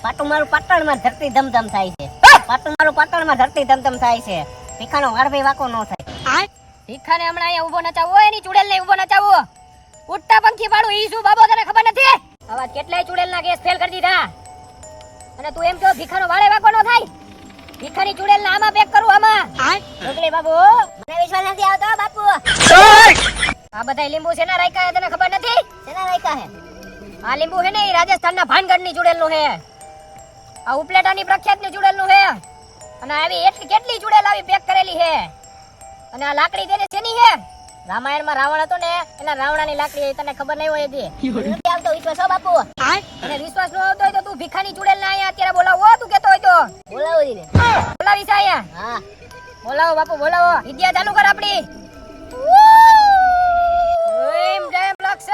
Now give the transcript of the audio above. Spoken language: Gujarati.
પાટું મારું પાટણમાં ધરતી ધમધમ થાય છે. પાટું મારું પાટણમાં ધરતી ધમધમ થાય છે. ભીખાનો વાળભઈ વાકો ન થાય. ભીખાને હમણાં અહીંયા ઊભો નચાવો, એની ચુડેલને ઊભો નચાવો. ઉડતા પંખી પાડું ઈ શું બાબો, તને ખબર નથી? આવા કેટલાય ચુડેલના કેસ ફેલ કરી દીધા. અને તું એમ કહો ભીખાનો વાળે વાકો ન થાય? ભીખાની ચુડેલને આમાં પેક કરું, આમાં. ઢોકળી બાબુ, મને વિશ્વાસ નથી આવતો બાપુ. આ બધાય લીંબુ શેના રાખ્યા હે તને ખબર નથી? શેના રાખ્યા હે? આ લીંબુ હે ને ઈ રાજસ્થાનના ભાનગઢની ચુડેલનું હે. આ ઉપલેટાની પ્રખ્યાતની ચુડેલનું હે. અને આવી એટલી કેટલી ચુડેલ આવી પેક કરેલી હે. અને આ લાકડી તેને શેની હે? રામાયણમાં રાવણ હતો ને, એના રાવણાની લાકડી, તને ખબર નહીં હોય હજી. નથી આવતો વિશ્વાસ હો બાપુ. અને વિશ્વાસ ન આવતો હોય તો તું ભીખાની ચુડેલને અહીંયા અત્યારે બોલાવો, તું કહેતો હોય તો બોલાવો દીને. બોલાવી છે અહીંયા. હા બોલાવો બાપુ, બોલાવો. વિદ્યા ચાલુ કર આપડી. ઓમ જય લક્ષ